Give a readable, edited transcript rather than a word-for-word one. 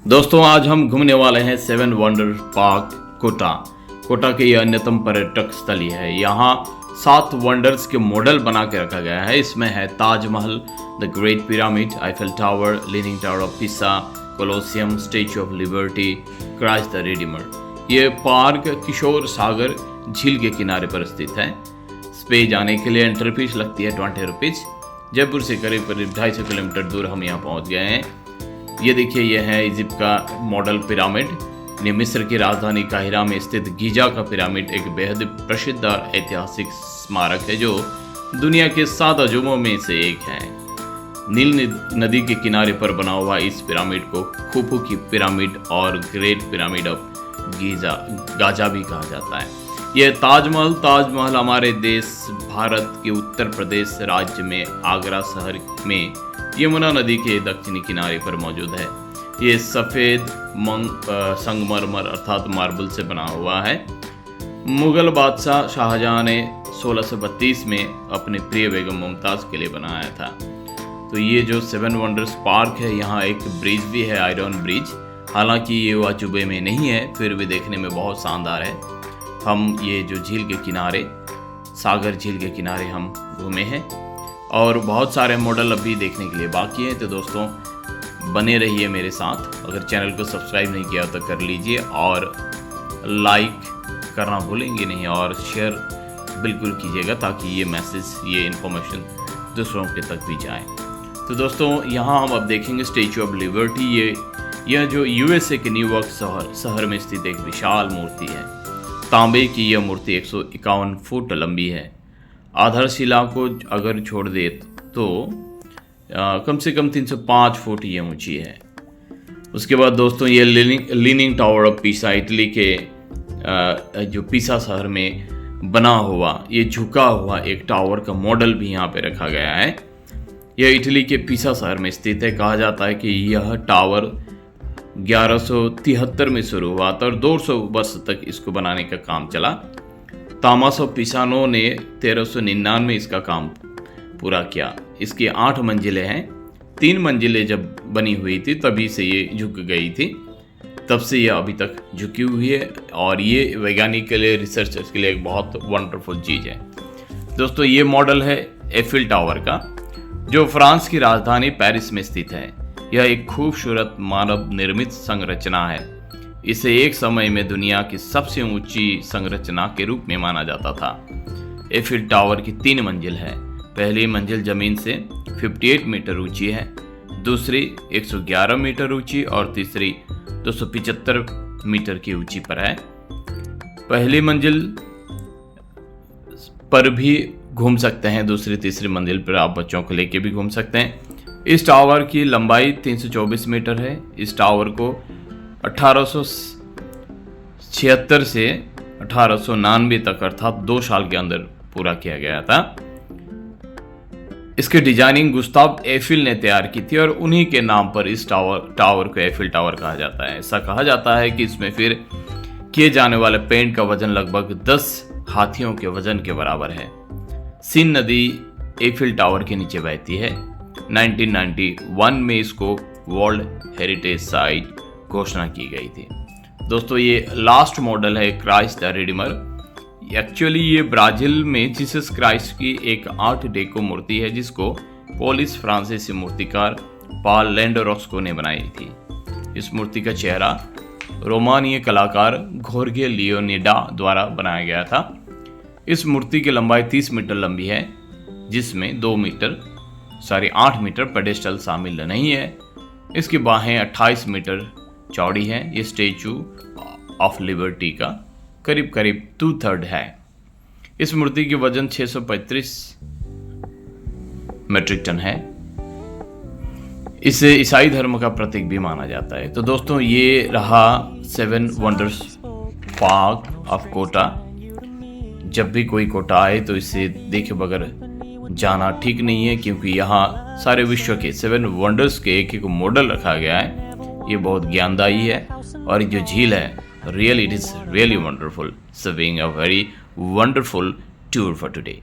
दोस्तों आज हम घूमने वाले हैं Seven Wonder Park Kota. Kota के ये अन्यतम पर्यटक स्थल ही है। यहाँ 7 वंडर्स के मॉडल बना के रखा गया है। इसमें है Taj Mahal, the Great Pyramid, Eiffel Tower, Leaning Tower of Pisa, Colosseum, Statue of Liberty, Christ the Redeemer. ये पार्क किशोर सागर झील के किनारे पर स्थित है। इस पे जाने के लिए एंट्री फीस लगती है 20 रुपीज़। जयपुर से करीब 250 किलोमीटर दूर हम यहाँ पहुँच गए हैं। ये देखिए, ये है इजिप्ट का मॉडल पिरामिड। ये मिस्र की राजधानी काहिरा में स्थित गीजा का पिरामिड एक बेहद प्रसिद्ध और ऐतिहासिक स्मारक है जो दुनिया के 7 अजूबों में से एक है। नील नदी के किनारे पर बना हुआ इस पिरामिड को खुफू की पिरामिड और ग्रेट पिरामिड ऑफ गाजा भी कहा जाता है। यह ताजमहल हमारे देश भारत के उत्तर प्रदेश राज्य में आगरा शहर में यमुना नदी के दक्षिणी किनारे पर मौजूद है। ये सफ़ेद संगमरमर अर्थात मार्बल से बना हुआ है। मुगल बादशाह शाहजहां ने 1632 में अपने प्रिय बेगम मुमताज़ के लिए बनाया था। तो ये जो 7 वंडर्स पार्क है, यहाँ एक ब्रिज भी है, आयरन ब्रिज। हालांकि ये अजूबे में नहीं है, फिर भी देखने में बहुत शानदार है। हम ये जो झील के किनारे, सागर झील के किनारे हम घूमे हैं और बहुत सारे मॉडल अभी देखने के लिए बाकी हैं। तो दोस्तों बने रहिए मेरे साथ। अगर चैनल को सब्सक्राइब नहीं किया तो कर लीजिए और लाइक करना भूलेंगे नहीं और शेयर बिल्कुल कीजिएगा ताकि ये मैसेज, ये इन्फॉर्मेशन दूसरों के तक भी जाए। तो दोस्तों यहाँ हम अब देखेंगे स्टेच्यू ऑफ लिबर्टी। यह जो यूएसए के न्यूयॉर्क शहर में स्थित एक विशाल मूर्ति है। तांबे की यह मूर्ति 151 फुट लंबी है। आधारशिला को अगर छोड़ दे तो कम से कम 305 फुट ये ऊंची है। उसके बाद दोस्तों ये लीनिंग टावर ऑफ पिसा, इटली के जो पिसा शहर में बना हुआ ये झुका हुआ एक टावर का मॉडल भी यहाँ पे रखा गया है। यह इटली के पिसा शहर में स्थित है। कहा जाता है कि यह टावर 1173 में शुरू हुआ था और 200 वर्ष तक इसको बनाने का काम चला। तामासो पिसानो ने 1399 में इसका काम पूरा किया। इसकी 8 मंजिलें हैं। 3 मंजिलें जब बनी हुई थी तभी से ये झुक गई थी, तब से ये अभी तक झुकी हुई है और ये वैज्ञानिक के लिए, रिसर्चर्स के लिए एक बहुत वंडरफुल चीज़ है। दोस्तों ये मॉडल है एफिल टावर का जो फ्रांस की राजधानी पेरिस में स्थित है। यह एक खूबसूरत मानव निर्मित संरचना है। इसे एक समय में दुनिया की सबसे ऊंची संरचना के रूप में माना जाता था। एफिल टावर की 3 मंजिल है। पहली मंजिल जमीन से 58 मीटर ऊंची है, दूसरी 111 मीटर ऊंची और तीसरी 275 मीटर की ऊंची पर है। पहली मंजिल पर भी घूम सकते हैं, दूसरी तीसरी मंजिल पर आप बच्चों को लेके भी घूम सकते हैं। इस टावर की लंबाई 324 मीटर है। इस टावर को 1876 से 1899 तक अर्थात 2 साल के अंदर पूरा किया गया था। इसकी डिजाइनिंग गुस्ताव एफिल ने तैयार की थी और उन्हीं के नाम पर इस टावर को एफिल टावर कहा जाता है। ऐसा कहा जाता है कि इसमें फिर किए जाने वाले पेंट का वजन लगभग 10 हाथियों के वजन के बराबर है। सीन नदी एफिल टावर के नीचे बहती है। 1991 में इसको वर्ल्ड हेरिटेज साइट घोषणा की गई थी। दोस्तों ये लास्ट मॉडल है क्राइस्ट द रिडीमर। एक्चुअली ये ब्राजील में जीसस क्राइस्ट की एक आर्ट डेको मूर्ति है जिसको पोलिश फ्रांसीसी मूर्तिकार पाल लैंडरोस्को ने बनाई थी। इस मूर्ति का चेहरा रोमानीय कलाकार घोर्गे लियोनिडा द्वारा बनाया गया था। इस मूर्ति की लंबाई 30 मीटर लंबी है जिसमें 8 मीटर पेडेस्टल शामिल नहीं है। इसकी बाहें 28 मीटर चौड़ी है। ये स्टेच्यू ऑफ लिबर्टी का करीब 2/3 है। इस मूर्ति की वजन 635 मीट्रिक टन है। इसे ईसाई धर्म का प्रतीक भी माना जाता है। तो दोस्तों ये रहा 7 वंडर्स पार्क ऑफ कोटा। जब भी कोई कोटा आए तो इसे देखे बगैर जाना ठीक नहीं है, क्योंकि यहाँ सारे विश्व के 7 वंडर्स के एक मॉडल रखा गया है। ये बहुत ज्ञानदायी है और जो झील है it is really wonderful, so being a very wonderful tour for today.